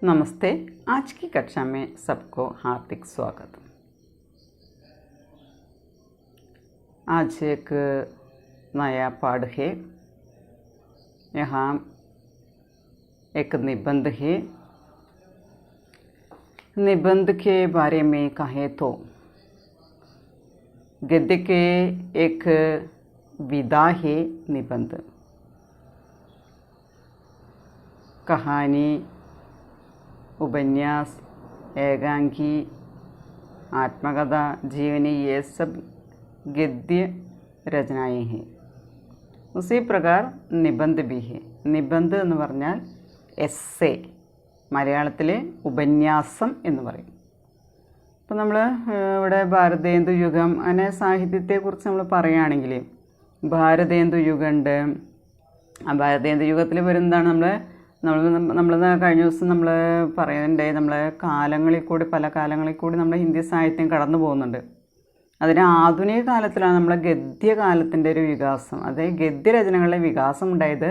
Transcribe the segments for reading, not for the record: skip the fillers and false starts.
नमस्ते। आज की कक्षा में सबको हार्दिक स्वागत। आज एक नया पाठ है। यहाँ एक निबंध है। निबंध के बारे में कहें तो गद्य के एक विधा है निबंध। कहानी, उपन्यास, एकांकी, आत्मकथा, जीवनी, ये सब गद्य रचनाएं हैं। उसी प्रकार निबंध भी है। निबंध എന്ന് പറഞ്ഞാൽ എസ്സേ, മലയാളത്തിൽ ഉപന്യാസം എന്ന് പറയും. അപ്പോൾ നമ്മൾ ഇവിടെ ഭാരതേന്ദു യുഗം അങ്ങനെ സാഹിത്യത്തെക്കുറിച്ച് നമ്മൾ പറയുകയാണെങ്കിൽ ഭാരതേന്ദു യുഗമുണ്ട്. ആ ഭാരതേന്ദു യുഗത്തിൽ വരുന്നതാണ് നമ്മൾ കഴിഞ്ഞ ദിവസം നമ്മൾ പറയുന്നുണ്ടായി. നമ്മൾ പല കാലങ്ങളിൽ കൂടി നമ്മുടെ ഹിന്ദി സാഹിത്യം കടന്നു പോകുന്നുണ്ട്. അതിന് ആധുനിക കാലത്തിലാണ് നമ്മളെ ഗദ്യകാലത്തിൻ്റെ ഒരു വികാസം, അതായത് ഗദ്യരചനകളുടെ വികാസം ഉണ്ടായത്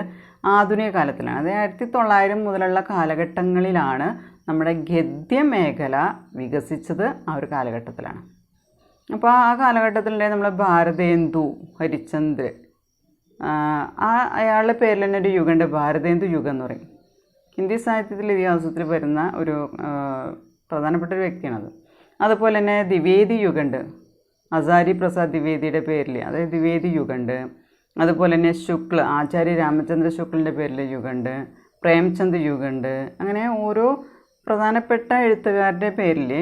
ആധുനിക കാലത്തിലാണ്. അതായത് 1900 മുതലുള്ള കാലഘട്ടങ്ങളിലാണ് നമ്മുടെ ഗദ്യമേഖല വികസിച്ചത്. ആ ഒരു കാലഘട്ടത്തിലാണ്. അപ്പോൾ ആ കാലഘട്ടത്തിലുണ്ടായ നമ്മളെ ഭാരതേന്ദു ഹരിചന്ദ്ര, അയാളുടെ പേരിൽ തന്നെ ഒരു യുഗമുണ്ട്, ഭാരതേന്ദു യുഗം എന്ന് പറയും. ഹിന്ദി സാഹിത്യത്തിൽ ഇതിഹാസത്തിൽ വരുന്ന ഒരു പ്രധാനപ്പെട്ട ഒരു വ്യക്തിയാണത്. അതുപോലെ തന്നെ ദ്വിവേദി യുഗമുണ്ട്, ഹസാരി പ്രസാദ് ദ്വിവേദിയുടെ പേരിൽ, അതായത് ദ്വിവേദി യുഗമുണ്ട്. അതുപോലെ തന്നെ ശുക്ല, ആചാര്യ രാമചന്ദ്ര ശുക്ലിൻ്റെ പേരിൽ യുഗമുണ്ട്, പ്രേംചന്ദ് യുഗമുണ്ട്. അങ്ങനെ ഓരോ പ്രധാനപ്പെട്ട എഴുത്തുകാരുടെ പേരിൽ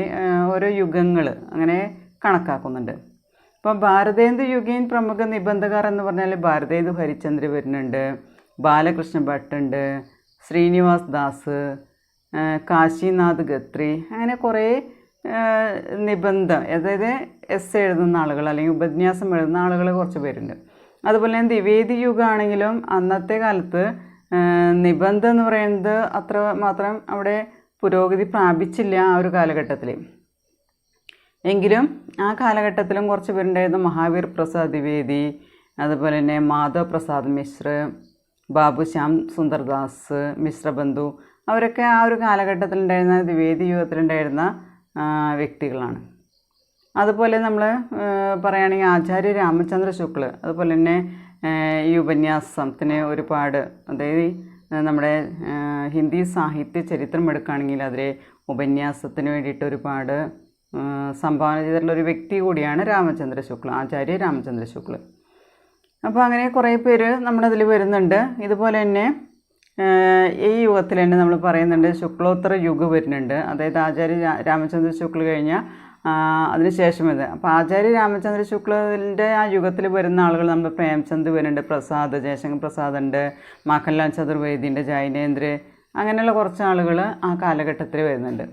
ഓരോ യുഗങ്ങൾ അങ്ങനെ കണക്കാക്കുന്നുണ്ട്. ഇപ്പോൾ ഭാരതേന്ദു യുഗീൻ പ്രമുഖ നിബന്ധകർ എന്ന് പറഞ്ഞാൽ ഭാരതേന്ദു ഹരിചന്ദ്ര വരുന്നുണ്ട്, ബാലകൃഷ്ണ ഭട്ടുണ്ട്, ശ്രീനിവാസ് ദാസ്, കാശിനാഥ് ഖത്രി, അങ്ങനെ കുറേ നിബന്ധം, അതായത് എസ് എഴുതുന്ന ആളുകൾ അല്ലെങ്കിൽ ഉപന്യാസം എഴുതുന്ന ആളുകൾ കുറച്ച് പേരുണ്ട്. അതുപോലെ തന്നെ ദ്വിവേദി യുഗമാണെങ്കിലും അന്നത്തെ കാലത്ത് നിബന്ധം എന്ന് പറയുന്നത് അത്ര മാത്രം അവിടെ പുരോഗതി പ്രാപിച്ചില്ല ആ ഒരു കാലഘട്ടത്തിൽ. എങ്കിലും ആ കാലഘട്ടത്തിലും കുറച്ച് പേരുണ്ടായിരുന്നു. മഹാവീർ പ്രസാദ് ദ്വിവേദി, അതുപോലെ തന്നെ മാധവ് പ്രസാദ് മിശ്ര, ബാബു ശ്യാം സുന്ദർദാസ്, മിശ്രബന്ധു, അവരൊക്കെ ആ ഒരു കാലഘട്ടത്തിലുണ്ടായിരുന്ന ദ്വിവേദി യുഗത്തിലുണ്ടായിരുന്ന വ്യക്തികളാണ്. അതുപോലെ നമ്മൾ പറയുകയാണെങ്കിൽ ആചാര്യ രാമചന്ദ്ര ശുക്ല, അതുപോലെ തന്നെ ഈ ഉപന്യാസത്തിന് ഒരുപാട്, അതായത് നമ്മുടെ ഹിന്ദി സാഹിത്യ ചരിത്രം എടുക്കുകയാണെങ്കിൽ അതിലെ ഉപന്യാസത്തിന് വേണ്ടിയിട്ട് ഒരുപാട് സംഭാവന ചെയ്തിട്ടുള്ളൊരു വ്യക്തി കൂടിയാണ് രാമചന്ദ്ര ശുക്ല, ആചാര്യ രാമചന്ദ്ര ശുക്ല. അപ്പോൾ അങ്ങനെ കുറേ പേര് നമ്മളതിൽ വരുന്നുണ്ട്. ഇതുപോലെ തന്നെ ഈ യുഗത്തിൽ തന്നെ നമ്മൾ പറയുന്നുണ്ട് ശുക്ലോത്തര യുഗ് വരുന്നുണ്ട്, അതായത് ആചാര്യ രാമചന്ദ്ര ശുക്ല കഴിഞ്ഞാൽ അതിന് ശേഷം ഇത്. അപ്പോൾ ആചാര്യ രാമചന്ദ്ര ശുക്ലിൻ്റെ ആ യുഗത്തിൽ വരുന്ന ആളുകൾ നമ്മൾ പ്രേംചന്ദ് വരുന്നുണ്ട്, പ്രസാദ്, ജയശങ്കർ പ്രസാദ് ഉണ്ട്, മാഖൻലാൽ ചതുർവേദിൻ്റെ ജൈനേന്ദ്ര, അങ്ങനെയുള്ള കുറച്ച് ആളുകൾ ആ കാലഘട്ടത്തിൽ വരുന്നുണ്ട്.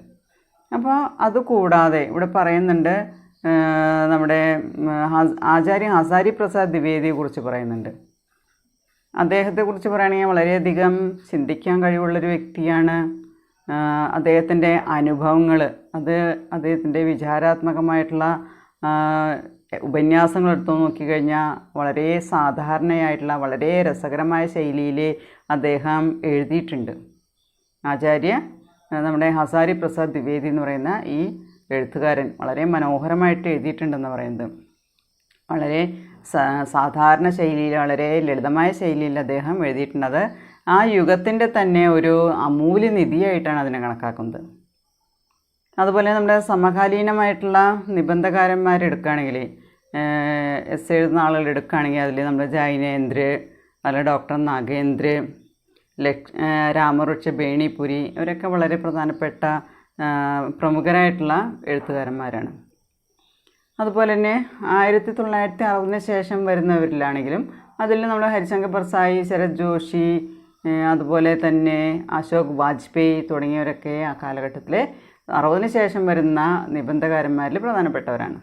അപ്പോൾ അതുകൂടാതെ ഇവിടെ പറയുന്നുണ്ട് നമ്മുടെ ആചാര്യ ഹസാരി പ്രസാദ് ദ്വിവേദിയെക്കുറിച്ച് പറയുന്നുണ്ട്. അദ്ദേഹത്തെക്കുറിച്ച് പറയുകയാണെങ്കിൽ വളരെയധികം ചിന്തിക്കാൻ കഴിവുള്ളൊരു വ്യക്തിയാണ്. അദ്ദേഹത്തിൻ്റെ അനുഭവങ്ങൾ, അദ്ദേഹത്തിൻ്റെ വിചാരാത്മകമായിട്ടുള്ള ഉപന്യാസങ്ങൾ എടുത്തു നോക്കിക്കഴിഞ്ഞാൽ വളരെ സാധാരണയായിട്ടുള്ള വളരെ രസകരമായ ശൈലിയിൽ അദ്ദേഹം എഴുതിയിട്ടുണ്ട്. ആചാര്യ നമ്മുടെ ഹസാരി പ്രസാദ് ദ്വിവേദി എന്ന് പറയുന്ന ഈ എഴുത്തുകാരൻ വളരെ മനോഹരമായിട്ട് എഴുതിയിട്ടുണ്ടെന്ന് പറയുന്നത്. വളരെ സാധാരണ ശൈലിയിൽ, വളരെ ലളിതമായ ശൈലിയിൽ അദ്ദേഹം എഴുതിയിട്ടുണ്ട്. ആ യുഗത്തിൻ്റെ തന്നെ ഒരു അമൂല്യ നിധിയായിട്ടാണ് അതിനെ കണക്കാക്കുന്നത്. അതുപോലെ നമ്മുടെ സമകാലീനമായിട്ടുള്ള നിബന്ധകാരന്മാരെടുക്കുകയാണെങ്കിൽ, എസ് എഴുതുന്ന ആളുകൾ എടുക്കുകയാണെങ്കിൽ അതിൽ നമ്മുടെ ജൈനേന്ദ്ര, അതുപോലെ ഡോക്ടർ നാഗേന്ദ്ര, രാമവൃക്ഷ ബേണിപുരി, ഇവരൊക്കെ വളരെ പ്രധാനപ്പെട്ട പ്രമുഖരായിട്ടുള്ള എഴുത്തുകാരന്മാരാണ്. അതുപോലെ തന്നെ 1960 ശേഷം വരുന്നവരിലാണെങ്കിലും അതിൽ നമ്മൾ ഹരിശങ്കർ പ്രസായി, ശരത് ജോഷി, അതുപോലെ തന്നെ അശോക് വാജ്പേയി തുടങ്ങിയവരൊക്കെ ആ കാലഘട്ടത്തിൽ 60 ശേഷം വരുന്ന നിബന്ധകാരന്മാരിൽ പ്രധാനപ്പെട്ടവരാണ്.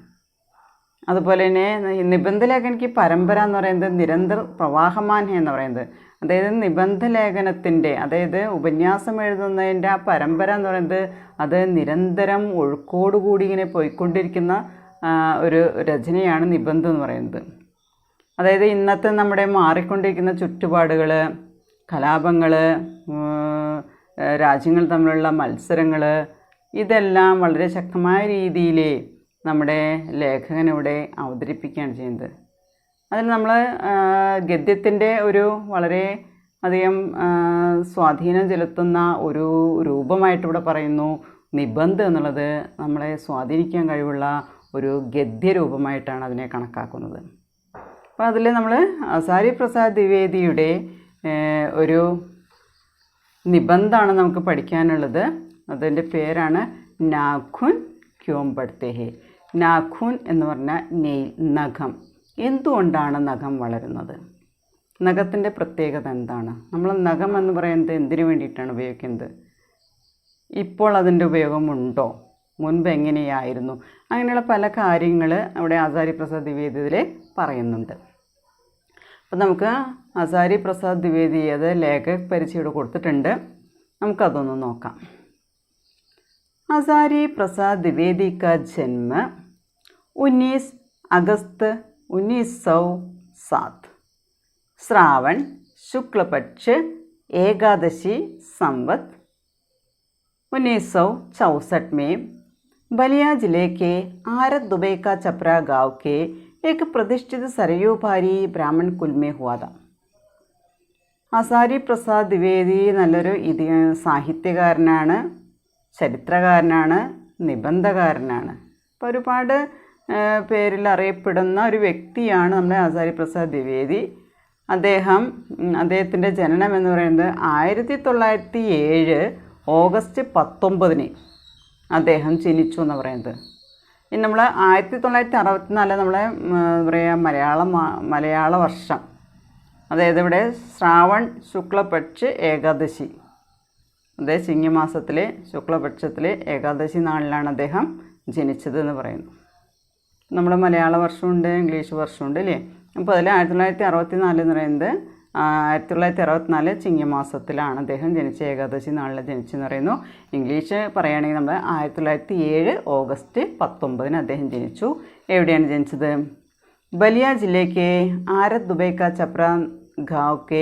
അതുപോലെ തന്നെ നിബന്ധലേഖനിക്ക് പരമ്പര എന്ന് പറയുന്നത് നിരന്തര പ്രവാഹമാൻ എന്ന് പറയുന്നത്, അതായത് നിബന്ധലേഖനത്തിൻ്റെ, അതായത് ഉപന്യാസം എഴുതുന്നതിൻ്റെ ആ പരമ്പര എന്ന് പറയുന്നത് അത് നിരന്തരം ഒഴുക്കോടുകൂടി ഇങ്ങനെ പോയിക്കൊണ്ടിരിക്കുന്ന ഒരു രചനയാണ് നിബന്ധം എന്ന് പറയുന്നത്. അതായത് ഇന്നത്തെ നമ്മുടെ മാറിക്കൊണ്ടിരിക്കുന്ന ചുറ്റുപാടുകൾ, കലാപങ്ങൾ, രാജ്യങ്ങൾ തമ്മിലുള്ള മത്സരങ്ങൾ, ഇതെല്ലാം വളരെ ശക്തമായ രീതിയിൽ നമ്മുടെ ലേഖകൻ ഇവിടെ അവതരിപ്പിക്കുകയാണ് ചെയ്യുന്നത്. അതിൽ നമ്മൾ ഗദ്യത്തിൻ്റെ ഒരു വളരെ അധികം സ്വാധീനം ചെലുത്തുന്ന ഒരു രൂപമായിട്ട് ഇവിടെ പറയുന്നു. നിബന്ധ എന്നുള്ളത് നമ്മളെ സ്വാധീനിക്കാൻ കഴിവുള്ള ഒരു ഗദ്യരൂപമായിട്ടാണ് അതിനെ കണക്കാക്കുന്നത്. അപ്പോൾ അതിൽ നമ്മൾ ആചാര്യ പ്രസാദ് ദ്വിവേദിയുടെ ഒരു നിബന്ധമാണ് നമുക്ക് പഠിക്കാനുള്ളത്. അതിൻ്റെ പേരാണ് നാഖുൻ ക്യോം പഠ്തേ ഹേ. നാഖുൻ എന്ന് പറഞ്ഞാൽ നെയിൽ, നഖം. എന്തുകൊണ്ടാണ് നഖം വളരുന്നത്? നഖത്തിൻ്റെ പ്രത്യേകത എന്താണ്? നമ്മൾ നഖം എന്ന് പറയുന്നത് എന്തിനു വേണ്ടിയിട്ടാണ് ഉപയോഗിക്കുന്നത്? ഇപ്പോൾ അതിൻ്റെ ഉപയോഗമുണ്ടോ? മുൻപ് എങ്ങനെയായിരുന്നു? അങ്ങനെയുള്ള പല കാര്യങ്ങൾ അവിടെ ആചാര്യ പ്രസാദ് ദ്വിവേദിയിൽ പറയുന്നുണ്ട്. അപ്പം നമുക്ക് ആചാര്യ പ്രസാദ് ദ്വിവേദി അത് ലേഖക പരിചയം കൊടുത്തിട്ടുണ്ട്, നമുക്കതൊന്ന് നോക്കാം. आचार्य प्रसाद द्विवेदी का जन्म 19 अगस्त 1907 श्रावण शुक्ल पक्ष एकादशी संवत 1964 में बलिया जिले के आरत दुबई का चपरा गांव के एक प्रतिष्ठित सरयू पारी ब्राह्मण कुल में हुआ था. ആചാര്യ പ്രസാദ് ദ്വിവേദി നല്ലൊരു സാഹിത്യകാരനാണ്, ചരിത്രകാരനാണ്, നിബന്ധകാരനാണ്. അപ്പോൾ ഒരുപാട് പേരിൽ അറിയപ്പെടുന്ന ഒരു വ്യക്തിയാണ് നമ്മുടെ ആചാര്യ പ്രസാദ് ദ്വിവേദി. അദ്ദേഹത്തിൻ്റെ ജനനം എന്ന് പറയുന്നത് 1907 ഓഗസ്റ്റ് 19 അദ്ദേഹം ജനിച്ചു എന്ന് പറയുന്നത്. ഇനി നമ്മൾ 1964 നമ്മളെ എന്താ പറയുക മലയാള വർഷം, അതായത് ഇവിടെ ശ്രാവൺ ശുക്ലപക്ഷ് ഏകാദശി, അതായത് ചിങ്ങമാസത്തിലെ ശുക്ലപക്ഷത്തിലെ ഏകാദശി നാളിലാണ് അദ്ദേഹം ജനിച്ചത് എന്ന് പറയുന്നു. നമ്മുടെ മലയാള വർഷമുണ്ട്, ഇംഗ്ലീഷ് വർഷമുണ്ട് അല്ലേ. അപ്പോൾ അതിൽ 1964 എന്ന് പറയുന്നത് 1964 ചിങ്ങമാസത്തിലാണ് അദ്ദേഹം ജനിച്ച, ഏകാദശി നാളിൽ ജനിച്ചെന്ന് പറയുന്നു. ഇംഗ്ലീഷ് പറയുകയാണെങ്കിൽ നമ്മൾ 1907 ഓഗസ്റ്റ് 19 അദ്ദേഹം ജനിച്ചു. എവിടെയാണ് ജനിച്ചത്? बलिया जिले के आरत दुबई का चपरा गाँव के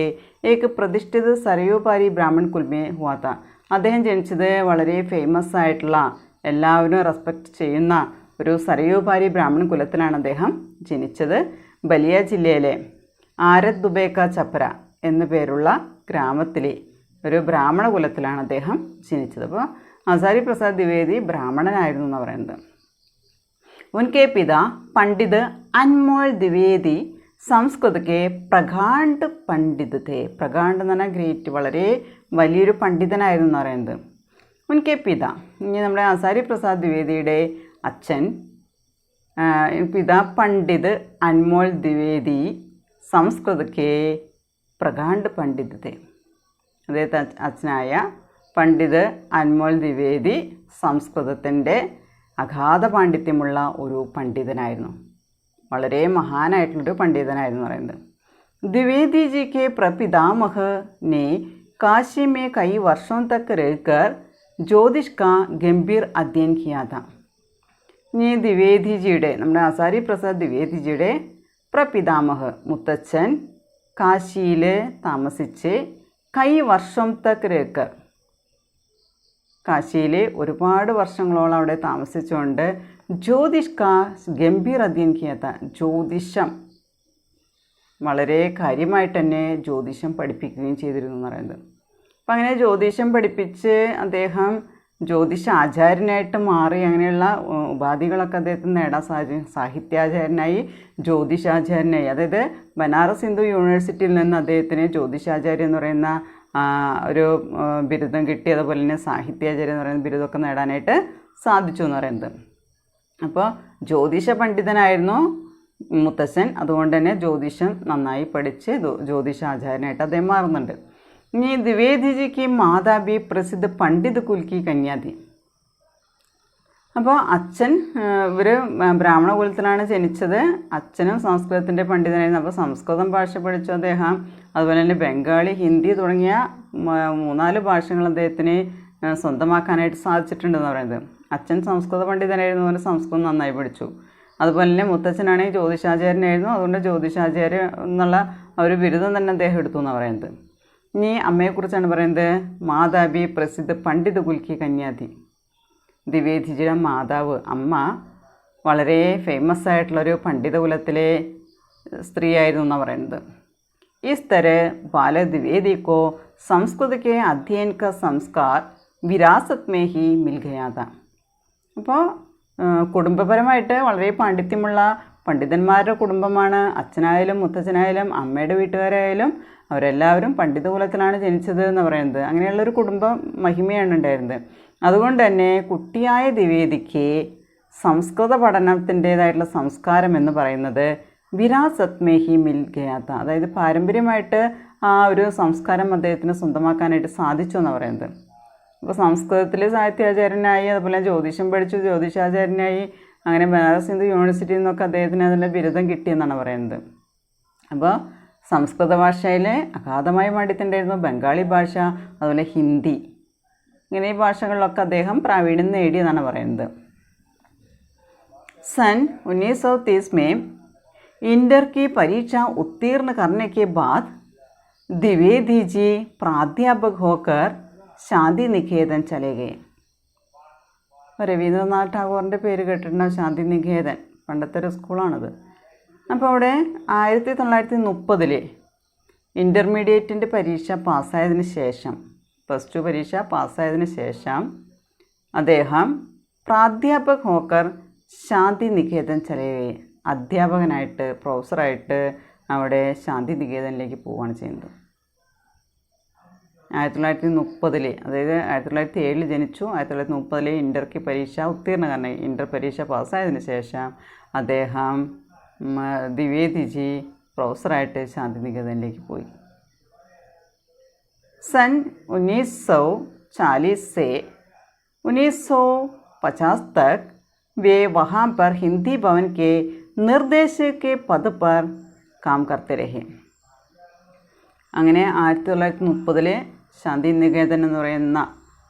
एक प्रतिष्ठित सरयूपारी ब्राह्मण कुल में हुआ था. അദ്ദേഹം ജനിച്ചത് വളരെ ഫേമസ് ആയിട്ടുള്ള, എല്ലാവരും റെസ്പെക്റ്റ് ചെയ്യുന്ന ഒരു സരയൂപാരി ബ്രാഹ്മൺ കുലത്തിലാണ് അദ്ദേഹം ജനിച്ചത്. ബലിയ ജില്ലയിലെ ആരത് ദുബൈക്ക ചപ്ര എന്നു പേരുള്ള ഗ്രാമത്തിലെ ഒരു ബ്രാഹ്മണ കുലത്തിലാണ് അദ്ദേഹം ജനിച്ചത്. അപ്പോൾ ആചാര്യ പ്രസാദ് ദ്വിവേദി ബ്രാഹ്മണനായിരുന്നു എന്ന് പറയുന്നത്. उनके पिता पंडित अनमोल द्विवेदी संस्कृत के प्रगांड पंडित थे. പ്രഗാണ്ട് എന്ന് പറഞ്ഞാൽ ഗ്രേറ്റ്, വളരെ വലിയൊരു പണ്ഡിതനായിരുന്നു എന്ന് പറയുന്നത്. ഉൻകെ പിത, ഇനി നമ്മുടെ ആചാര്യ പ്രസാദ് ദ്വിവേദിയുടെ അച്ഛൻ പിതാ പണ്ഡിത് അൻമോൾ ദ്വിവേദി സംസ്കൃത കെ പ്രഗാണ്ട് പണ്ഡിത് थे. അദ്ദേഹത്തെ അച്ഛനായ പണ്ഡിത് അൻമോൾ ദ്വിവേദി സംസ്കൃതത്തിൻ്റെ അഗാധ പാണ്ഡിത്യമുള്ള ഒരു പണ്ഡിതനായിരുന്നു, വളരെ മഹാനായിട്ടുള്ളൊരു പണ്ഡിതനായിരുന്നു പറയുന്നത്. द्विवेदी जी के प्रपितामह ने काशी में कई वर्षों तक रहकर ज्योतिष का गंभीर अध्ययन किया था. ഇനി ദ്വിവേദിജിയുടെ, നമ്മുടെ ആചാര്യ പ്രസാദ് ദ്വിവേദിജിയുടെ പ്രപിതാമഹ മുത്തച്ഛൻ കാശിയിൽ താമസിച്ച് കൈ വർഷം തക്ക് രേക്കർ, കാശിയിൽ ഒരുപാട് വർഷങ്ങളോളം അവിടെ താമസിച്ചുകൊണ്ട് ജ്യോതിഷ് കാ ഗംഭീർ അധ്യയൻ കിയാത്ത, ജ്യോതിഷം വളരെ കാര്യമായിട്ട് തന്നെ ജ്യോതിഷം പഠിപ്പിക്കുകയും ചെയ്തിരുന്നു എന്ന് പറയുന്നത്. അപ്പം അങ്ങനെ ജ്യോതിഷം പഠിപ്പിച്ച് അദ്ദേഹം ജ്യോതിഷ ആചാര്യനായിട്ട് മാറി. അങ്ങനെയുള്ള ഉപാധികളൊക്കെ അദ്ദേഹത്തിന് നേടാൻ സാധിച്ചു. സാഹിത്യാചാര്യനായി, ജ്യോതിഷാചാര്യനായി, അതായത് ബനാറസ് ഹിന്ദു യൂണിവേഴ്സിറ്റിയിൽ നിന്ന് അദ്ദേഹത്തിന് ജ്യോതിഷാചാര്യ എന്ന് പറയുന്ന ഒരു ബിരുദം കിട്ടി. അതുപോലെ തന്നെ സാഹിത്യാചാര്യ എന്ന് പറയുന്ന ബിരുദമൊക്കെ നേടാനായിട്ട് സാധിച്ചു എന്ന് പറയുന്നത്. അപ്പോൾ ജ്യോതിഷ പണ്ഡിതനായിരുന്നു മുത്തച്ഛൻ, അതുകൊണ്ട് തന്നെ ജ്യോതിഷം നന്നായി പഠിച്ച് ജ്യോതിഷാചാര്യനായിട്ട് അദ്ദേഹം മാറുന്നുണ്ട്. ഇനി ദ്വിവേദിജിക്ക് മാതാബി പ്രസിദ്ധ പണ്ഡിത് കുൽക്കി കന്യാതി. അപ്പോൾ അച്ഛൻ, ഇവർ ബ്രാഹ്മണ കുലത്തിലാണ് ജനിച്ചത്. അച്ഛനും സംസ്കൃതത്തിൻ്റെ പണ്ഡിതനായിരുന്നു. അപ്പോൾ സംസ്കൃതം ഭാഷ പഠിച്ചു അദ്ദേഹം. അതുപോലെ തന്നെ ബംഗാളി, ഹിന്ദി തുടങ്ങിയ 3-4 ഭാഷകൾ അദ്ദേഹത്തിന് സ്വന്തമാക്കാനായിട്ട് സാധിച്ചിട്ടുണ്ടെന്ന് പറയുന്നത്. അച്ഛൻ സംസ്കൃത പണ്ഡിതനായിരുന്നു, അതുകൊണ്ട് സംസ്കൃതം നന്നായി പഠിച്ചു. അതുപോലെ തന്നെ മുത്തച്ഛനാണെങ്കിൽ ജ്യോതിഷാചാര്യനായിരുന്നു, അതുകൊണ്ട് ജ്യോതിഷാചാര്യ എന്നുള്ള ഒരു ബിരുദം തന്നെ അദ്ദേഹം എടുത്തു എന്നാണ് പറയുന്നത്. ഇനി അമ്മയെക്കുറിച്ചാണ് പറയുന്നത്. മാതാബി പ്രസിദ്ധ പണ്ഡിത കുൽക്കി കന്യാതി. ദ്വിവേദിജിയുടെ മാതാവ് അമ്മ വളരെ ഫേമസ് ആയിട്ടുള്ളൊരു പണ്ഡിത കുലത്തിലെ സ്ത്രീയായിരുന്നു എന്നാണ് പറയുന്നത്. ഇസ് तरह बाल द्विवेदी को संस्कृत के अध्ययन का संस्कार विरासत में ही मिल गया था. അപ്പോൾ കുടുംബപരമായിട്ട് വളരെ പാണ്ഡിത്യമുള്ള പണ്ഡിതന്മാരുടെ കുടുംബമാണ്. അച്ഛനായാലും മുത്തച്ഛനായാലും അമ്മയുടെ വീട്ടുകാരായാലും അവരെല്ലാവരും പണ്ഡിത കുലത്തിലാണ് ജനിച്ചത് എന്ന് പറയുന്നത്. അങ്ങനെയുള്ളൊരു കുടുംബ മഹിമയാണ് ഉണ്ടായിരുന്നത്. അതുകൊണ്ട് തന്നെ കുട്ടിയായ ദ്വിവേദിക്ക് സംസ്കൃത പഠനത്തിൻ്റേതായിട്ടുള്ള സംസ്കാരം എന്ന് പറയുന്നത് വിരാസത് മേ ഹി മിൽ ഗയാത്ത, അതായത് പാരമ്പര്യമായിട്ട് ആ ഒരു സംസ്കാരം അദ്ദേഹത്തിന് സ്വന്തമാക്കാനായിട്ട് സാധിച്ചു എന്നാണ് പറയുന്നത്. അപ്പോൾ സംസ്കൃതത്തിൽ സാഹിത്യാചാര്യനായി, അതുപോലെ ജ്യോതിഷം പഠിച്ചു, ജ്യോതിഷാചാര്യനായി, അങ്ങനെ ബനാറസ് ഹിന്ദു യൂണിവേഴ്സിറ്റിയിൽ നിന്നൊക്കെ അദ്ദേഹത്തിന് അതിൻ്റെ ബിരുദം കിട്ടിയെന്നാണ് പറയുന്നത്. അപ്പോൾ സംസ്കൃത ഭാഷയിലെ അഗാധമായ പാണ്ഡിത്യമുണ്ടായിരുന്നു. ബംഗാളി ഭാഷ, അതുപോലെ ഹിന്ദി, ഇങ്ങനെ ഈ ഭാഷകളിലൊക്കെ അദ്ദേഹം പ്രാവീണ്യം നേടിയെന്നാണ് പറയുന്നത്. सन 1930 में इंटर की परीक्षा उत्तीर्ण करने के बाद द्विवेदी जी प्राध्यापक होकर ശാന്തി നികേതൻ चले गए. രവീന്ദ്രനാഥ് ടാഗോറിൻ്റെ പേര് കേട്ടിട്ടുള്ള ശാന്തി നികേതൻ, പണ്ടത്തെ ഒരു സ്കൂളാണത്. അപ്പോൾ അവിടെ 1930 ഇൻ്റർമീഡിയറ്റിൻ്റെ പരീക്ഷ പാസ്സായതിന് ശേഷം, +2 പരീക്ഷ പാസ്സായതിന് ശേഷം അദ്ദേഹം പ്രാധ്യാപക് ഹോക്കർ ശാന്തി നികേതൻ ചലയെ, അധ്യാപകനായിട്ട്, പ്രൊഫസറായിട്ട് അവിടെ ശാന്തി നികേതനിലേക്ക് പോവുകയാണ് ചെയ്യുന്നത്. 1930, അതായത് 1907 ജനിച്ചു. 1930 ഇൻ്റർക്ക് പരീക്ഷ ഉത്തീർണ ഇൻ്റർ പരീക്ഷ പാസ്സായതിനു ശേഷം അദ്ദേഹം ദ്വിവേദിജി പ്രൊഫസറായിട്ട് ശാന്തി നികേതനിലേക്ക് പോയി. सन 1940 से 1950 तक वे वहाँ पर हिंदी भवन के निर्देशक के पद पर काम करते रहे. അങ്ങനെ 1930 ശാന്തി നികേതൻ എന്ന് പറയുന്ന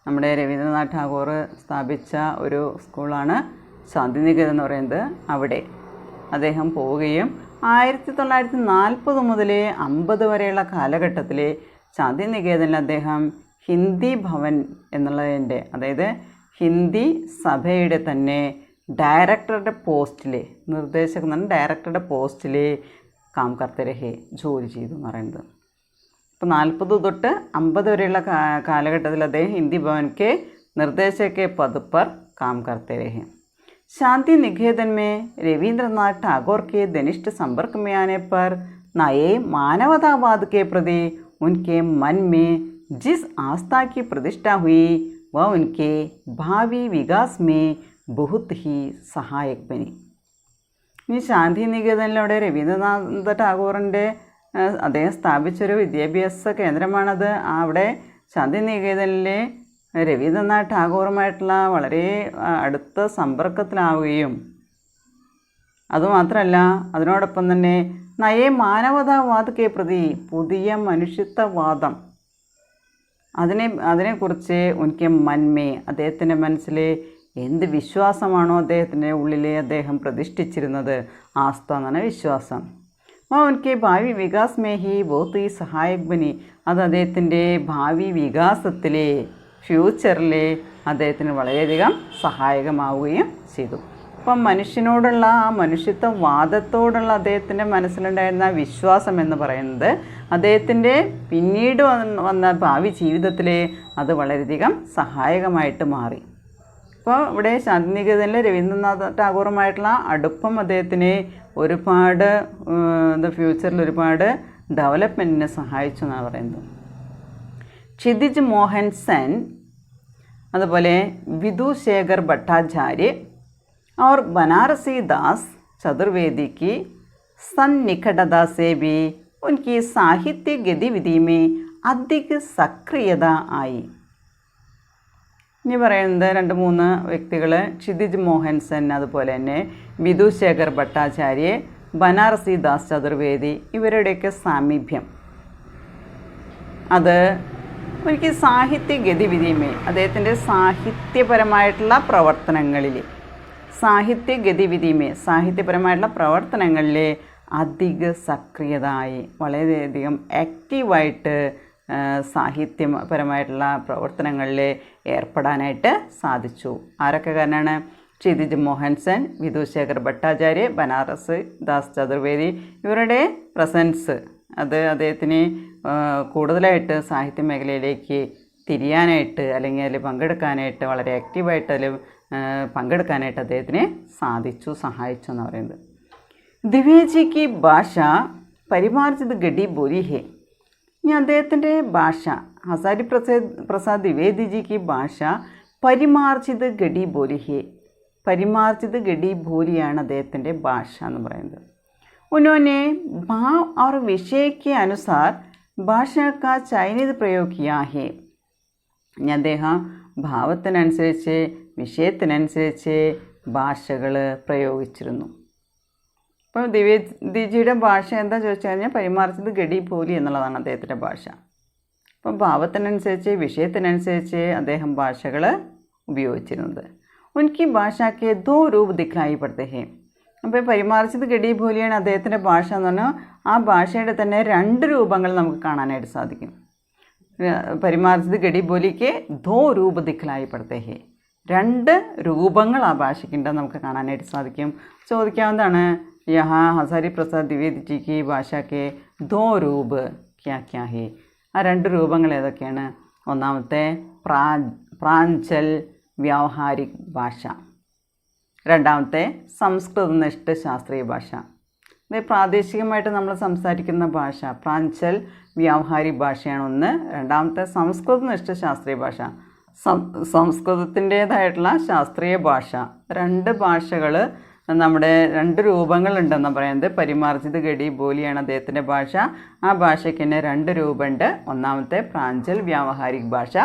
നമ്മുടെ രവീന്ദ്രനാഥ് ടാഗോർ സ്ഥാപിച്ച ഒരു സ്കൂളാണ് ശാന്തി നികേതൻ എന്ന് പറയുന്നത്. അവിടെ അദ്ദേഹം പോവുകയും 1940 മുതൽ 50 വരെയുള്ള കാലഘട്ടത്തിൽ ശാന്തി നികേതനിൽ അദ്ദേഹം ഹിന്ദി ഭവൻ എന്നുള്ളതിൻ്റെ, അതായത് ഹിന്ദി സഭയുടെ തന്നെ ഡയറക്ടറുടെ പോസ്റ്റിൽ, നിർദ്ദേശകൻ എന്ന് പറഞ്ഞാൽ ഡയറക്ടറുടെ പോസ്റ്റിൽ കാം കർത്തെ രഹേ, ജോലി ചെയ്തു എന്ന് പറയുന്നത്. അപ്പോൾ 40 തൊട്ട് 50 വരെയുള്ള കാലഘട്ടത്തിൽ അദ്ദേഹം ഹിന്ദി ഭവൻ കെ നിർദ്ദേശക കെ പദ് पर काम करते रहे. शांति निकेतन में रविंद्रनाथ टैगोर के घनिष्ठ संपर्क में आने पर नए मानवतावाद के प्रति उनके मन में जिस आस्था की प्रतिष्ठा हुई वह उनके भावी विकास में बहुत ही सहायक बनी. ഈ ശാന്തി നികേതനിലൂടെ രവീന്ദ്രനാഥ് ടാഗോറിൻ്റെ അദ്ദേഹം സ്ഥാപിച്ചൊരു വിദ്യാഭ്യാസ കേന്ദ്രമാണത്. അവിടെ ശാന്തി നികേതനിലെ രവീന്ദ്രനാഥ് ടാഗോറുമായിട്ടുള്ള വളരെ അടുത്ത സമ്പർക്കത്തിലാവുകയും അതുമാത്രമല്ല അതിനോടൊപ്പം തന്നെ നയേ മാനവതാവാദത്തെ പ്രതി, പുതിയ മനുഷ്യത്വവാദം, അതിനെക്കുറിച്ച് ഉനക്ക് മന്മേ, അദ്ദേഹത്തിൻ്റെ മനസ്സിൽ എന്ത് വിശ്വാസമാണോ അദ്ദേഹത്തിൻ്റെ ഉള്ളിൽ അദ്ദേഹം പ്രതിഷ്ഠിച്ചിരുന്നത്, ആസ്ഥ എന്നാണ് വിശ്വാസം. ഉനക്ക് ഭാവി വികാസ് മേ ഹി ബഹുത് ഹി സഹായക് ബനി, അത് അദ്ദേഹത്തിൻ്റെ ഭാവി വികാസത്തിൽ, ഫ്യൂച്ചറിൽ അദ്ദേഹത്തിന് വളരെയധികം സഹായകമാവുകയും ചെയ്തു. അപ്പം മനുഷ്യനോടുള്ള ആ മനുഷ്യത്വവാദത്തോടുള്ള അദ്ദേഹത്തിൻ്റെ മനസ്സിലുണ്ടായിരുന്ന വിശ്വാസം എന്ന് പറയുന്നത് അദ്ദേഹത്തിൻ്റെ പിന്നീട് വന്ന ഭാവി ജീവിതത്തിൽ അത് വളരെയധികം സഹായകമായിട്ട് മാറി. അപ്പോൾ ഇവിടെ ശാന്തി നികേതനിലെ രവീന്ദ്രനാഥ് ടാഗോറുമായിട്ടുള്ള അടുപ്പം അദ്ദേഹത്തിന് ഒരുപാട് ഫ്യൂച്ചറിൽ ഒരുപാട് ഡെവലപ്മെൻറ്റിനെ സഹായിച്ചു എന്നാണ് പറയുന്നത്. ക്ഷിതിജ് മോഹൻ സെൻ, അതുപോലെ വിധുശേഖർ ഭട്ടാചാര്യ और बनारसी दास चतुर्वेदी की सन्निकटता से भी उनकी साहित्य गतिविधि में अधिक सक्रियത ആയി. ഇനി പറയുന്നത് 2-3 വ്യക്തികൾ, ക്ഷിതിജ് മോഹൻ സെൻ, അതുപോലെ തന്നെ വിധുശേഖർ ഭട്ടാചാര്യ, ബനാറസി ദാസ് ചതുർവേദി, ഇവരുടെയൊക്കെ സാമീപ്യം അത് എനിക്ക് സാഹിത്യ ഗതിവിധിമേ, അദ്ദേഹത്തിൻ്റെ സാഹിത്യപരമായിട്ടുള്ള പ്രവർത്തനങ്ങളിൽ, സാഹിത്യപരമായിട്ടുള്ള പ്രവർത്തനങ്ങളിൽ അധിക സക്രിയത ആയി, വളരെയധികം ആക്റ്റീവായിട്ട് സാഹിത്യപരമായിട്ടുള്ള പ്രവർത്തനങ്ങളിൽ ഏർപ്പെടാനായിട്ട് സാധിച്ചു. ആരൊക്കെ കാരണമാണ്? ക്ഷിതിജ് മോഹൻ സെൻ, വിധുശേഖർ ഭട്ടാചാര്യ, ബനാറസ് ദാസ് ചതുർവേദി, ഇവരുടെ പ്രസൻസ് അത് അദ്ദേഹത്തിന് കൂടുതലായിട്ട് സാഹിത്യ മേഖലയിലേക്ക് തിരിയാനായിട്ട് അല്ലെങ്കിൽ അതിൽ പങ്കെടുക്കാനായിട്ട് വളരെ ആക്റ്റീവായിട്ട് അതിൽ പങ്കെടുക്കാനായിട്ട് അദ്ദേഹത്തിന് സഹായിച്ചു എന്ന് പറയുന്നത്. ദ്വിവേദിക്ക് ഭാഷ പരിമാർജിത് ഗഡി ബോലി ഹെ. ഇനി അദ്ദേഹത്തിൻ്റെ ഭാഷ, ഹസാരി പ്രസാദ് ദ്വിവേദിജിക്ക് ഭാഷ പരിമാർജിത് ഗഡി ബോലി ഹെ. പരിമാർജിത് ഗഡി ബോലിയാണ് അദ്ദേഹത്തിൻ്റെ ഭാഷ എന്ന് പറയുന്നത്. उन्होंने भाव और विषय के अनुसार भाषा का चयनित प्रयोग किया है. അദ്ദേഹം ഭാവത്തിനനുസരിച്ച് വിഷയത്തിനനുസരിച്ച് ഭാഷകൾ പ്രയോഗിച്ചിരുന്നു. അപ്പോൾ ദ്വിവേദിജിയുടെ ഭാഷ എന്താ ചോദിച്ചു കഴിഞ്ഞാൽ പരിമാർജിത് ഗഡി ബോലി എന്നുള്ളതാണ് അദ്ദേഹത്തിൻ്റെ ഭാഷ. അപ്പം ഭാവത്തിനനുസരിച്ച് വിഷയത്തിനനുസരിച്ച് അദ്ദേഹം ഭാഷകൾ ഉപയോഗിച്ചിരുന്നത്. ഉൻകി ഭാഷയ്ക്ക് ദോ രൂപ ദിഖായി പड़ते हैं. അപ്പോൾ പരിമാർജിത് ഗഡി ബോലിയാണ് അദ്ദേഹത്തിൻ്റെ ഭാഷ എന്ന് പറഞ്ഞാൽ ആ ഭാഷയുടെ തന്നെ 2 രൂപങ്ങൾ നമുക്ക് കാണാനായിട്ട് സാധിക്കും. പരിമാർജിത് ഗഡി ബോലിക്ക് ദോ രൂപ ദിഖായി പड़ते हैं. 2 രൂപങ്ങൾ ആ ഭാഷയ്ക്കുണ്ടെന്ന് നമുക്ക് കാണാനായിട്ട് സാധിക്കും. ചോദിക്കാവുന്നതാണ്, യഹാ ഹസാരി പ്രസാദ് ദ്വിവേദി കി ഭാഷയ്ക്ക് ദോ രൂപ ക്യാ ക്യാ ഹേ. ആ 2 രൂപങ്ങൾ ഏതൊക്കെയാണ്? ഒന്നാമത്തെ പ്രാഞ്ചൽ വ്യാവഹാരിക് ഭാഷ, രണ്ടാമത്തെ സംസ്കൃതനിഷ്ഠ ശാസ്ത്രീയ ഭാഷ. ഇത് പ്രാദേശികമായിട്ട് നമ്മൾ സംസാരിക്കുന്ന ഭാഷ പ്രാഞ്ചൽ വ്യാവഹാരിക് ഭാഷയാണ് ഒന്ന്. രണ്ടാമത്തെ സംസ്കൃതനിഷ്ഠ ശാസ്ത്രീയ ഭാഷ, സംസ്കൃതത്തിൻ്റേതായിട്ടുള്ള ശാസ്ത്രീയ ഭാഷ. 2 ഭാഷകൾ നമ്മുടെ 2 രൂപങ്ങളുണ്ടെന്ന് പറയുന്നത്. പരിമാർജിത് ഗഡി ബോലിയാണ് അദ്ദേഹത്തിൻ്റെ ഭാഷ. ആ ഭാഷയ്ക്ക് തന്നെ 2 രൂപമുണ്ട്. ഒന്നാമത്തെ പ്രാഞ്ചൽ വ്യാവഹാരിക് ഭാഷ,